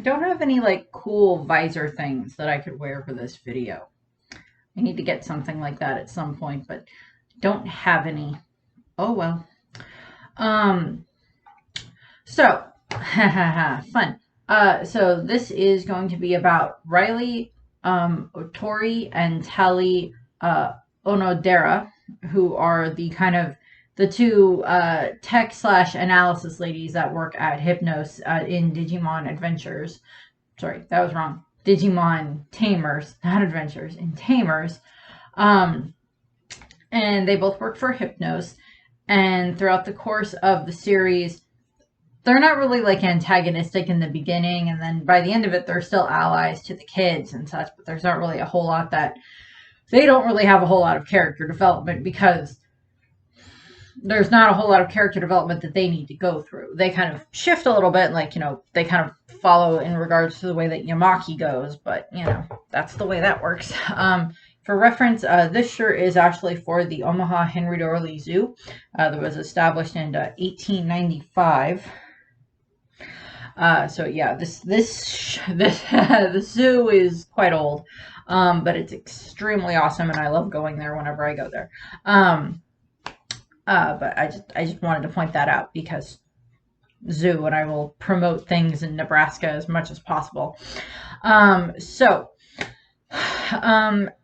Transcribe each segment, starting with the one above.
don't have any like cool visor things that I could wear for this video. I need to get something like that at some point, but don't have any. Oh well. So fun. So this is going to be about Riley, Otori, and Tali Onodera, who are the kind of the two tech slash analysis ladies that work at Hypnos in Digimon Adventures. Sorry, that was wrong. Digimon Tamers, not Adventures, in Tamers. And they both work for Hypnos. And throughout the course of the series, they're not really like antagonistic in the beginning, and then by the end of it, they're still allies to the kids and such, but there's not really a whole lot that they don't really have a whole lot of character development because there's not a whole lot of character development that they need to go through. They kind of shift a little bit, like, you know, they kind of follow in regards to the way that Yamaki goes, but, you know, that's the way that works. For reference, this shirt is actually for the Omaha Henry Doorly Zoo that was established in 1895. So yeah, the zoo is quite old, but it's extremely awesome, and I love going there whenever I go there. But I just wanted to point that out because zoo, and I will promote things in Nebraska as much as possible.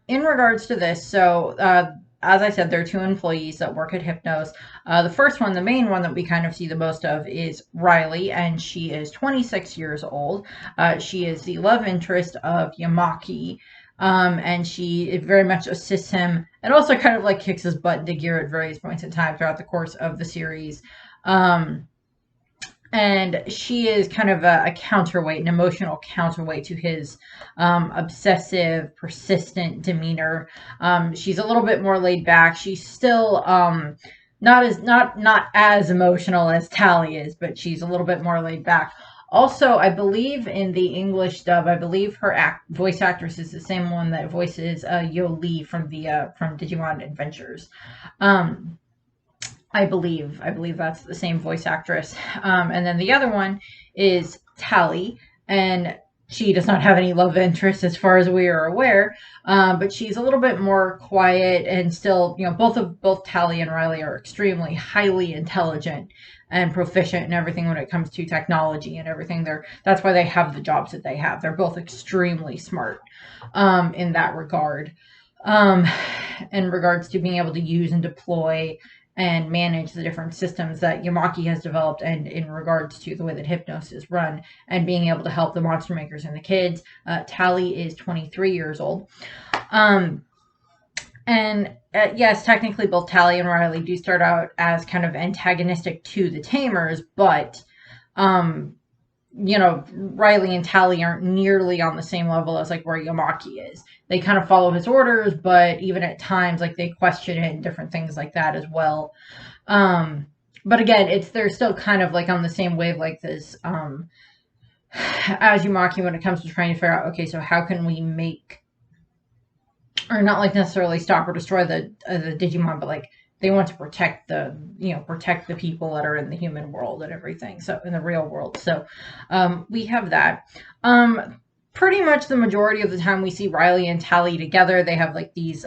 In regards to this, so as I said, there are two employees that work at Hypnos. The first one, the main one that we kind of see the most of, is Riley, and she is 26 years old. She is the love interest of Yamaki, and she very much assists him, and also kind of like kicks his butt into gear at various points in time throughout the course of the series. And she is kind of a counterweight, an emotional counterweight to his obsessive, persistent demeanor. She's a little bit more laid back. She's still not as emotional as Tali is, but she's a little bit more laid back. Also, I believe in the English dub, I believe her voice actress is the same one that voices Yo Lee from Digimon Adventures. I believe that's the same voice actress. And then the other one is Tali, and she does not have any love interest as far as we are aware, but she's a little bit more quiet and still, you know, both Tali and Riley are extremely highly intelligent and proficient in everything when it comes to technology and everything. That's why they have the jobs that they have. They're both extremely smart in that regard. In regards to being able to use and deploy and manage the different systems that Yamaki has developed, and in regards to the way that Hypnos is run, and being able to help the monster makers and the kids. Tali is 23 years old. Yes, technically both Tali and Riley do start out as kind of antagonistic to the Tamers, but you know, Riley and Tali aren't nearly on the same level as like where Yamaki is. They kind of follow his orders, but even at times like they question it and different things like that as well. But again, they're still kind of like on the same wave like this as Yamaki when it comes to trying to figure out, okay, so how can we make, or not like necessarily stop or destroy the Digimon, but like they want to protect the people that are in the human world and everything. So in the real world. So we have that. Pretty much the majority of the time we see Riley and Tali together. They have like these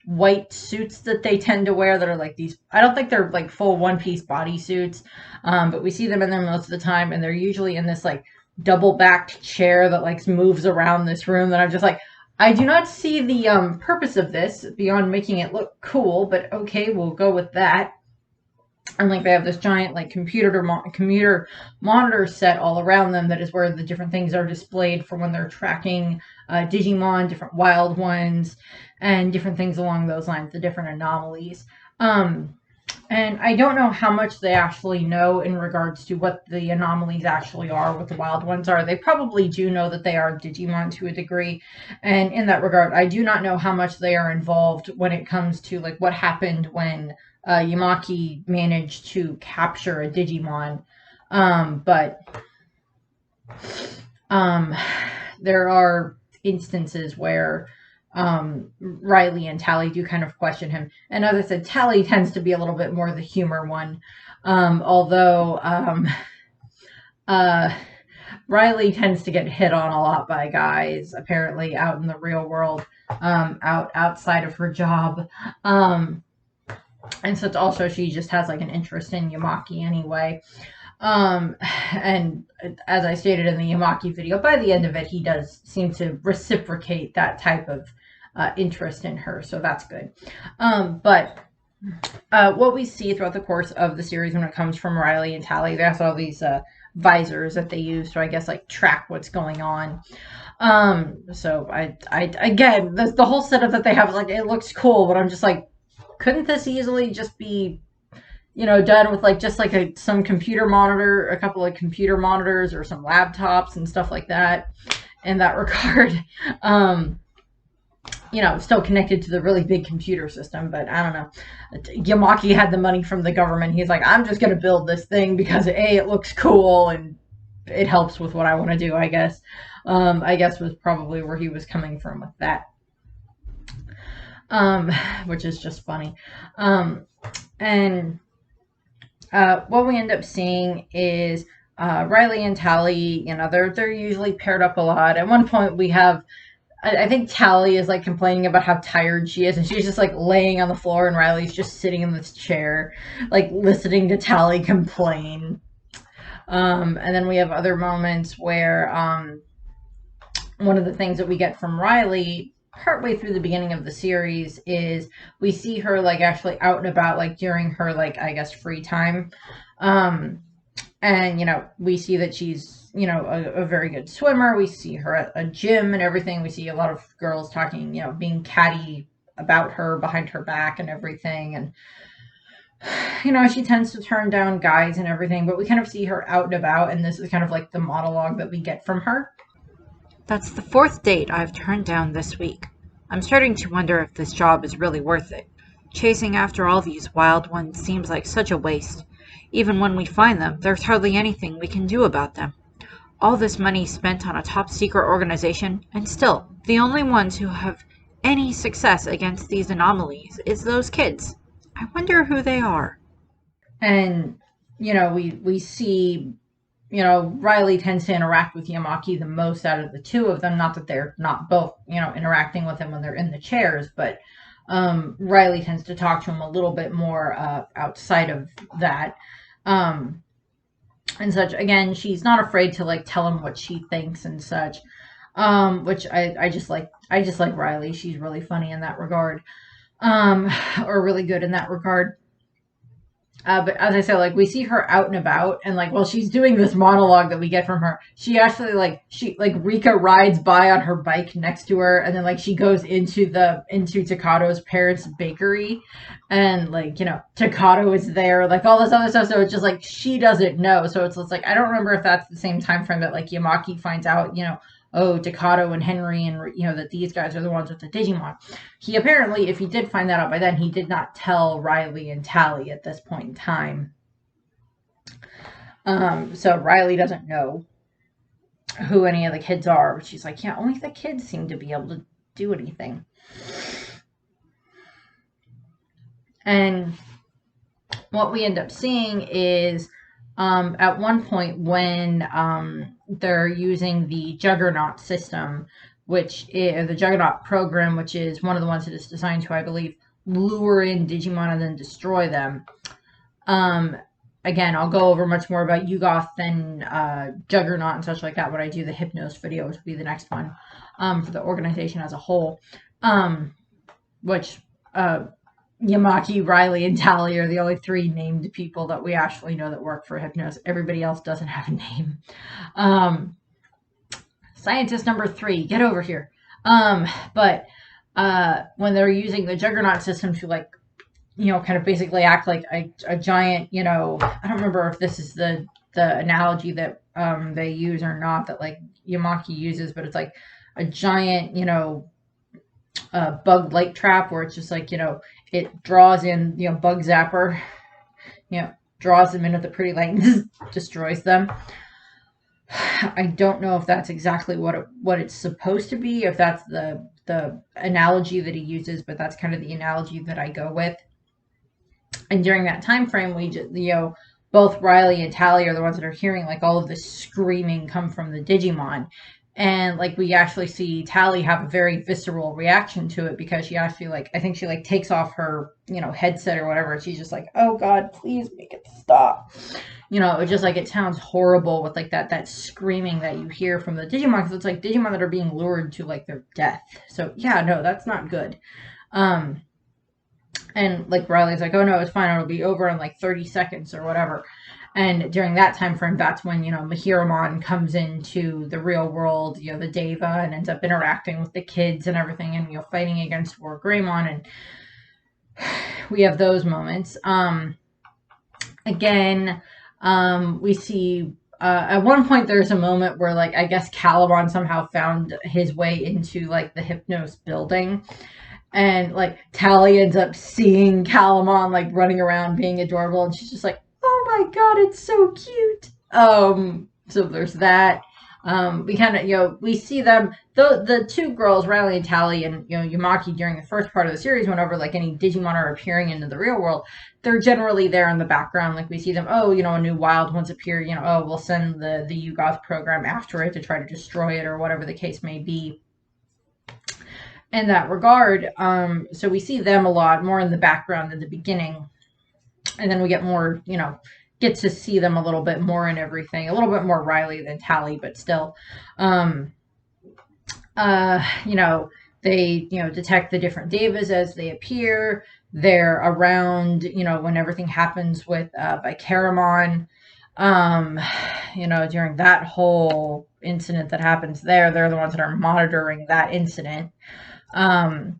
white suits that they tend to wear that are like these, I don't think they're like full one-piece bodysuits, but we see them in there most of the time, and they're usually in this like double-backed chair that like moves around this room that I'm just like, I do not see the purpose of this beyond making it look cool, but okay, we'll go with that. And like they have this giant like computer monitor set all around them that is where the different things are displayed for when they're tracking Digimon, different wild ones, and different things along those lines, the different anomalies. And I don't know how much they actually know in regards to what the anomalies actually are, what the wild ones are. They probably do know that they are Digimon to a degree. And in that regard, I do not know how much they are involved when it comes to like what happened when Yamaki managed to capture a Digimon. But there are instances where Riley and Tali do kind of question him. And as I said, Tali tends to be a little bit more the humor one. Although Riley tends to get hit on a lot by guys, apparently, out in the real world, outside of her job. And so it's also she just has like an interest in Yamaki anyway. And as I stated in the Yamaki video, by the end of it, he does seem to reciprocate that type of interest in her, so that's good. But what we see throughout the course of the series when it comes from Riley and Tally, they have all these visors that they use to, I guess, like track what's going on. So I again, the whole setup that they have, like, it looks cool, but I'm just like, couldn't this easily just be, done with like just like some computer monitor, a couple of computer monitors or some laptops and stuff like that in that regard. Still connected to the really big computer system, but I don't know. Yamaki had the money from the government. He's like, I'm just going to build this thing because A, it looks cool and it helps with what I want to do, I guess. I guess was probably where he was coming from with that. Which is just funny. And what we end up seeing is Riley and Tally, they're usually paired up a lot. At one point we have, I think Tally is like complaining about how tired she is, and she's just like laying on the floor, and Riley's just sitting in this chair, like listening to Tally complain. And then we have other moments where one of the things that we get from Riley partway through the beginning of the series is we see her like actually out and about, like during her, like, I guess, free time. And, we see that she's, a very good swimmer. We see her at a gym and everything. We see a lot of girls talking, being catty about her behind her back and everything. And, she tends to turn down guys and everything, but we kind of see her out and about. And this is kind of like the monologue that we get from her. That's the 4th date I've turned down this week. I'm starting to wonder if this job is really worth it. Chasing after all these wild ones seems like such a waste. Even when we find them, there's hardly anything we can do about them. All this money spent on a top-secret organization, and still, the only ones who have any success against these anomalies is those kids. I wonder who they are. And, we see, Riley tends to interact with Yamaki the most out of the two of them. Not that they're not both, interacting with him when they're in the chairs, but Riley tends to talk to him a little bit more outside of that. And such. Again, she's not afraid to like tell him what she thinks and such, which I just like. I just like Riley. She's really funny in that regard, or really good in that regard. But as I said, like, we see her out and about, and like while she's doing this monologue that we get from her, she actually Rika rides by on her bike next to her, and then like she goes into Takado's parents' bakery, and like Takado is there, like all this other stuff. So it's just like she doesn't know. So it's like I don't remember if that's the same time frame that like Yamaki finds out, oh, Takado and Henry and, that these guys are the ones with the Digimon. He apparently, if he did find that out by then, he did not tell Riley and Tally at this point in time. So Riley doesn't know who any of the kids are, but she's like, yeah, only the kids seem to be able to do anything. And what we end up seeing is at one point when they're using the Juggernaut system, which is the Juggernaut program, which is one of the ones that is designed to, I believe, lure in Digimon and then destroy them. Again, I'll go over much more about Yugoth and Juggernaut and such like that when I do the Hypnos video, which will be the next one for the organization as a whole, which Yamaki, Riley, and Tally are the only 3 named people that we actually know that work for Hypnos. Everybody else doesn't have a name. Scientist number 3, get over here. But when they're using the Juggernaut system to, like, kind of basically act like a giant, I don't remember if this is the analogy that they use or not, that like Yamaki uses, but it's like a giant, bug light trap where it's just like, it draws in, bug zapper, draws them in at the pretty light and destroys them. I don't know if that's exactly what it's supposed to be, if that's the analogy that he uses, but that's kind of the analogy that I go with. And during that time frame, we just, both Riley and Tally are the ones that are hearing like all of this screaming come from the Digimon. And like we actually see Tally have a very visceral reaction to it because she actually like I think she like takes off her, headset or whatever. And she's just like, "Oh God, please make it stop." It just like it sounds horrible with like that screaming that you hear from the Digimon because it's like Digimon that are being lured to like their death. So yeah, no, that's not good. Um and like Riley's like, "Oh no, it's fine. It'll be over in like 30 seconds or whatever." And during that time frame, that's when, Mahiramon comes into the real world, the Deva, and ends up interacting with the kids and everything and, fighting against War Greymon. And we have those moments. Again, we see at one point there's a moment where like I guess Caliban somehow found his way into like the Hypnos building, and like Tally ends up seeing Calamon like running around being adorable, and she's just like, "Oh my God, it's so cute." So there's that. We kind of, we see them, the two girls, Riley and Tally, and, Yumaki during the first part of the series, whenever like any Digimon are appearing into the real world, they're generally there in the background. Like we see them, oh, a new wild one's appear, oh, we'll send the Yugoth program after it to try to destroy it or whatever the case may be in that regard. So we see them a lot more in the background in the beginning. And then we get more, get to see them a little bit more in everything. A little bit more Riley than Tally, but still. They, detect the different Devas as they appear. They're around, when everything happens with Vicaramon. During that whole incident that happens there, they're the ones that are monitoring that incident. When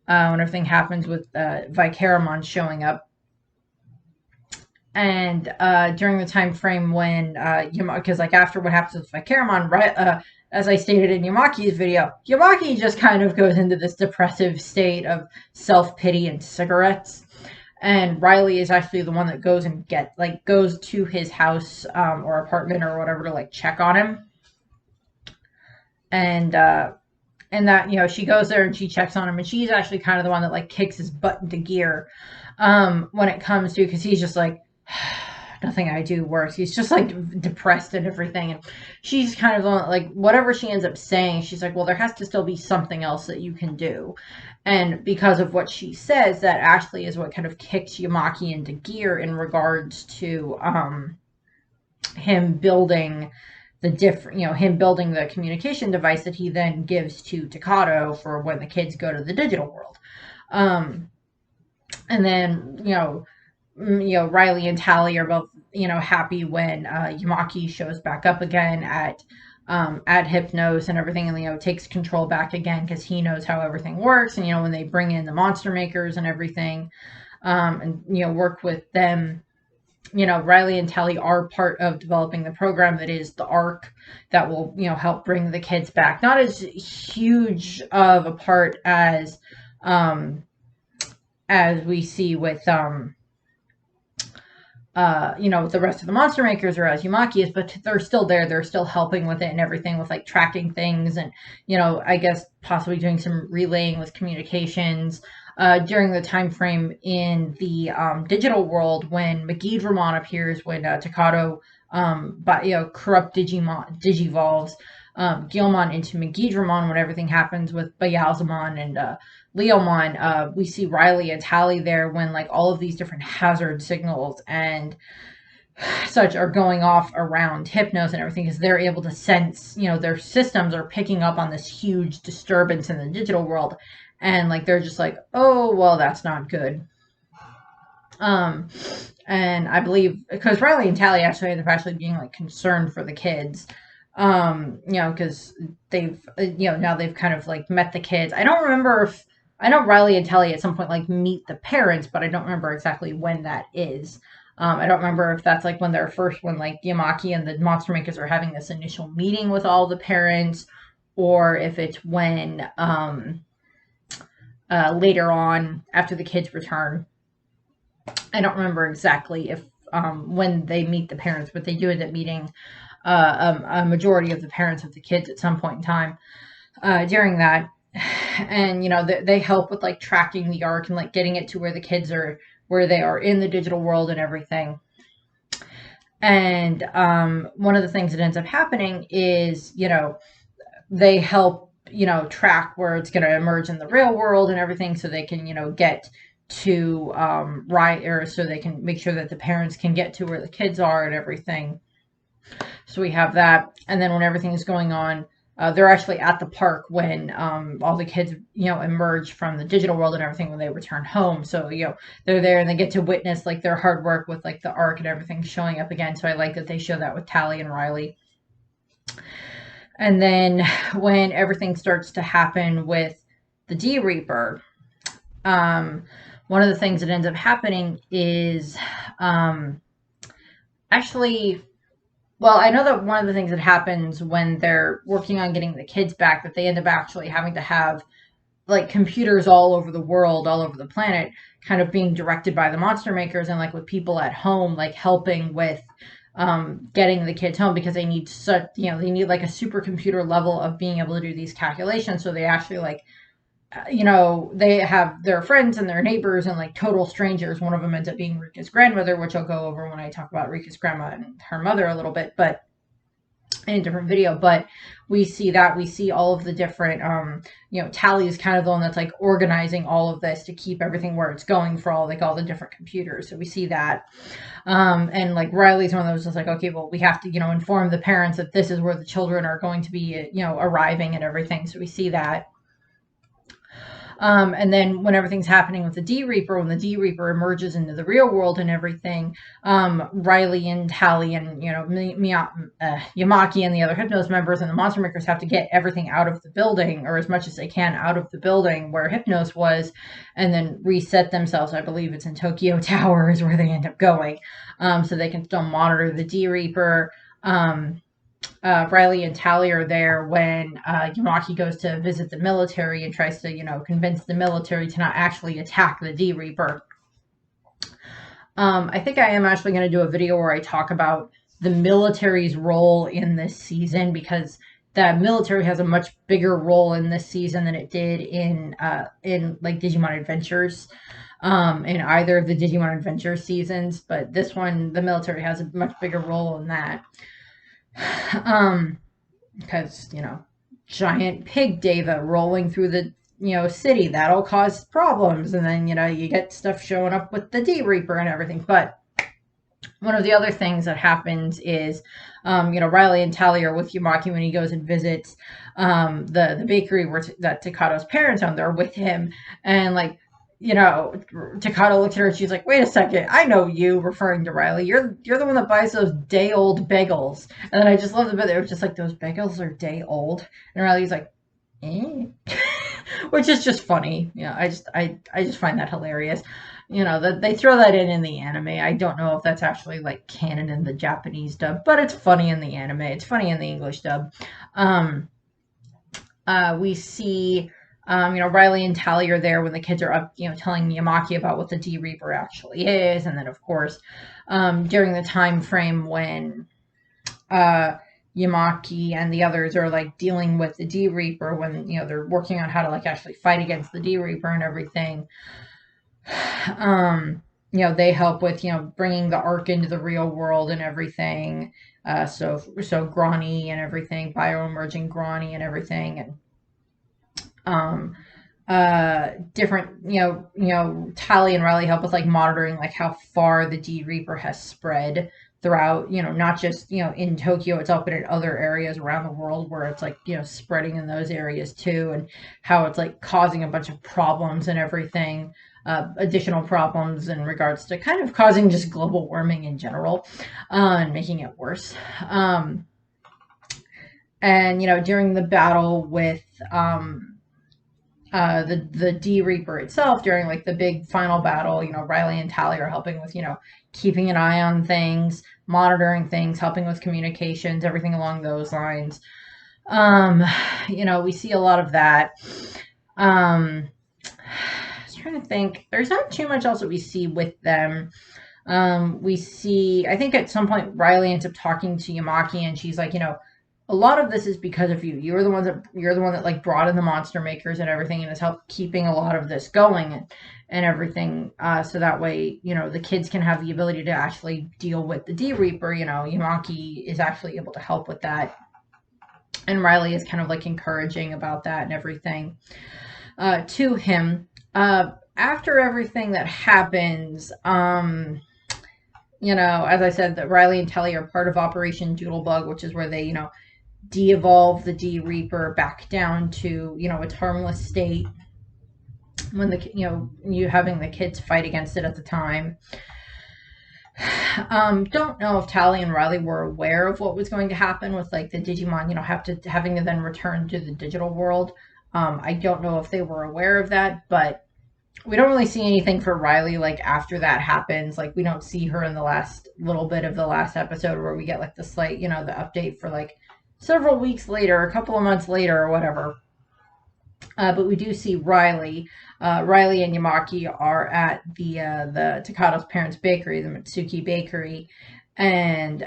everything happens with Vicaramon showing up. And during the time frame when because like after what happens with Vicaramon, right, as I stated in Yamaki's video, Yamaki just kind of goes into this depressive state of self-pity and cigarettes. And Riley is actually the one that goes and goes to his house or apartment or whatever to like check on him. And that, she goes there and she checks on him, and she's actually kind of the one that like kicks his butt into gear when it comes to, because he's just like, nothing I do works. He's just like depressed and everything. And she's kind of like, whatever she ends up saying, she's like, well, there has to still be something else that you can do. And because of what she says, that actually is what kind of kicks Yamaki into gear in regards to him building him building the communication device that he then gives to Takato for when the kids go to the digital world. And then, Riley and Tally are both, happy when Yamaki shows back up again at Hypnos and everything, and, takes control back again because he knows how everything works. And, when they bring in the monster makers and everything, and, work with them, Riley and Tally are part of developing the program that is the ARC that will, help bring the kids back. Not as huge of a part as we see with, the rest of the monster makers or as Yumaki is, but they're still there. They're still helping with it and everything with like tracking things and, I guess possibly doing some relaying with communications. During the time frame in the digital world when Megidramon appears, when Takato corrupt digivolves Guilmon into Megidramon, when everything happens with Bayalzamon and Leomon, we see Riley and Tally there when like all of these different hazard signals and such are going off around Hypnos and everything, because they're able to sense, their systems are picking up on this huge disturbance in the digital world. And like they're just like, oh well, that's not good. And I believe because Riley and Tally actually end up actually being like concerned for the kids, because they've now they've kind of like met the kids. I don't remember if I know Riley and Tally at some point like meet the parents, but I don't remember exactly when that is. I don't remember if that's like when like Yamaki and the monster makers are having this initial meeting with all the parents, or if it's when later on after the kids return. I don't remember exactly if when they meet the parents, but they do end up meeting a majority of the parents of the kids at some point in time during that. And they help with like tracking the arc and like getting it to where the kids are, where they are in the digital world and everything. And one of the things that ends up happening is, they help, track where it's going to emerge in the real world and everything, so they can, get to right, or so they can make sure that the parents can get to where the kids are and everything. So we have that. And then when everything is going on, they're actually at the park when all the kids, emerge from the digital world and everything when they return home. So, they're there and they get to witness like their hard work with like the arc and everything showing up again. So I like that they show that with Tally and Riley. And then when everything starts to happen with the D Reaper, um, one of the things that ends up happening is um, actually, well, I know that one of the things that happens when they're working on getting the kids back, that they end up actually having to have like computers all over the world, all over the planet, kind of being directed by the monster makers, and like with people at home, like helping with getting the kids home, because they need such, they need like a supercomputer level of being able to do these calculations. So they actually like, they have their friends and their neighbors and like total strangers. One of them ends up being Rika's grandmother, which I'll go over when I talk about Rika's grandma and her mother a little bit, but in a different video. But we see all of the different, Tally is kind of the one that's like organizing all of this to keep everything where it's going for all the different computers. So we see that. And like Riley's one of those that's like, okay, well, we have to, inform the parents that this is where the children are going to be, arriving and everything. So we see that. And then when everything's happening with the D Reaper, when the D Reaper emerges into the real world and everything, Riley and Tally and, Yamaki and the other Hypnos members and the Monster Makers have to get everything out of the building, or as much as they can out of the building where Hypnos was, and then reset themselves. I believe it's in Tokyo Tower is where they end up going, so they can still monitor the D Reaper. Riley and Tally are there when Yamaki goes to visit the military and tries to, convince the military to not actually attack the D Reaper. I think I am actually going to do a video where I talk about the military's role in this season, because the military has a much bigger role in this season than it did in like Digimon Adventures, in either of the Digimon Adventure seasons. But this one, the military has a much bigger role in that. Because, giant pig Deva rolling through the, city, that'll cause problems. And then, you get stuff showing up with the D Reaper and everything. But one of the other things that happens is, Riley and Tally are with Yamaki when he goes and visits the bakery where that Takado's parents own. They're with him, and like, Takado looks at her and she's like, wait a second, I know you, referring to Riley. You're the one that buys those day old bagels. And then I just love the bit. They were just like, those bagels are day old. And Riley's like, eh? Which is just funny. I just find that hilarious. That they throw that in the anime. I don't know if that's actually like canon in the Japanese dub, but it's funny in the anime. It's funny in the English dub. We see, Riley and Tally are there when the kids are up, telling Yamaki about what the D Reaper actually is. And then, of course, during the time frame when Yamaki and the others are like dealing with the D Reaper, when, they're working on how to like actually fight against the D Reaper and everything. They help with, bringing the arc into the real world and everything. So Granny and everything, bioemerging Granny and everything. And different, Tally and Riley help with like monitoring like how far the D Reaper has spread throughout, not just, in Tokyo itself, but in other areas around the world where it's like, spreading in those areas too, and how it's like causing a bunch of problems and everything, additional problems in regards to kind of causing just global warming in general, and making it worse. And, during the battle with, the D Reaper itself, during like the big final battle, Riley and Tally are helping with, keeping an eye on things, monitoring things, helping with communications, everything along those lines. We see a lot of that. I was trying to think. There's not too much else that we see with them. We see, I think at some point Riley ends up talking to Yamaki, and she's like, a lot of this is because of you. You're the one that like brought in the monster makers and everything, and has helped keeping a lot of this going and everything. So that way, the kids can have the ability to actually deal with the D Reaper. Yamaki is actually able to help with that, and Riley is kind of like encouraging about that and everything to him. After everything that happens, as I said, that Riley and Telly are part of Operation Doodlebug, which is where they, de-evolve the D Reaper back down to, its harmless state when you having the kids fight against it at the time. Don't know if Tally and Riley were aware of what was going to happen with like the Digimon, having to then return to the digital world. I don't know if they were aware of that, but we don't really see anything for Riley like after that happens. Like we don't see her in the last little bit of the last episode where we get like the slight, the update for like several weeks later, a couple of months later or whatever. But we do see Riley. Riley and Yamaki are at the Takado's parents' bakery, the Mitsuki Bakery, and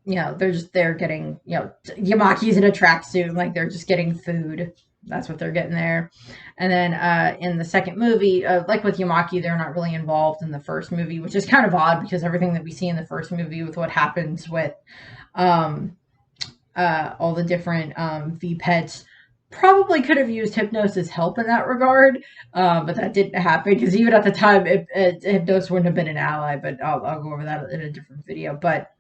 they're just there getting Yamaki's in a tracksuit, like they're just getting food. That's what they're getting there. And then in the second movie, like with Yamaki, they're not really involved in the first movie, which is kind of odd because everything that we see in the first movie with what happens with all the different V-Pets probably could have used Hypnos' help in that regard, but that didn't happen because even at the time, Hypnos wouldn't have been an ally, but I'll go over that in a different video. But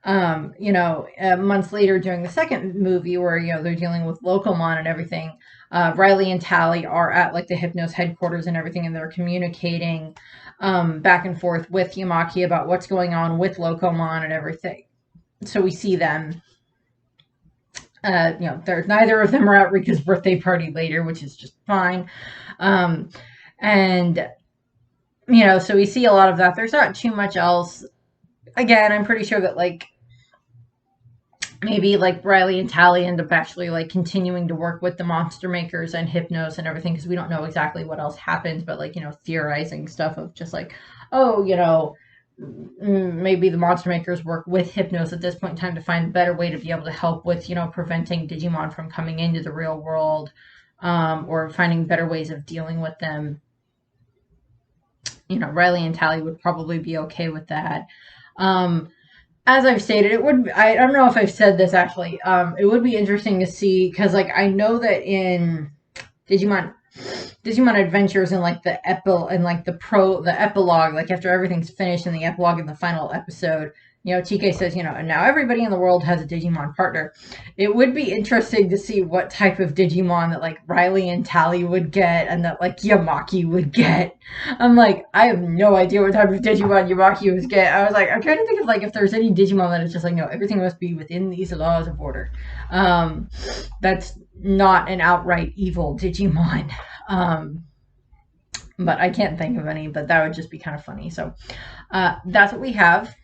months later during the second movie where, they're dealing with Locomon and everything, Riley and Tally are at like the Hypnos headquarters and everything, and they're communicating back and forth with Yamaki about what's going on with Locomon and everything. So we see them. Neither of them are at Rika's birthday party later, which is just fine. And so we see a lot of that. There's not too much else. Again, I'm pretty sure that like maybe like Riley and Tally end up actually like continuing to work with the monster makers and Hypnos and everything, because we don't know exactly what else happens, but like theorizing stuff of just like, maybe the monster makers work with Hypnos at this point in time to find a better way to be able to help with preventing Digimon from coming into the real world, or finding better ways of dealing with them. Riley and Tally would probably be okay with that. As I've stated, I don't know if I've said this actually, it would be interesting to see, because like I know that in Digimon Adventures and like the epilogue, like after everything's finished in the epilogue in the final episode, TK says, and now everybody in the world has a Digimon partner. It would be interesting to see what type of Digimon that like Riley and Tally would get and that like Yamaki would get. I'm like, I have no idea what type of Digimon Yamaki would get. I was like, I'm trying to think of like if there's any Digimon that is just like, no, everything must be within these laws of order. That's not an outright evil Digimon. But I can't think of any, but that would just be kind of funny. So that's what we have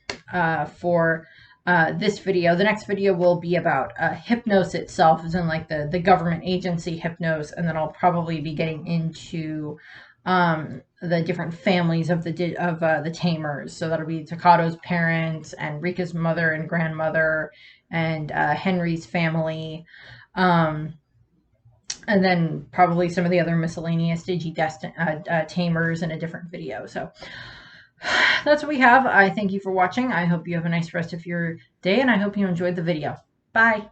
for this video. The next video will be about Hypnos itself, as in like the government agency Hypnos, and then I'll probably be getting into the different families of the Tamers. So that'll be Takado's parents and Rika's mother and grandmother and Henry's family. And then probably some of the other miscellaneous Tamers in a different video. So that's what we have. I thank you for watching. I hope you have a nice rest of your day, and I hope you enjoyed the video. Bye.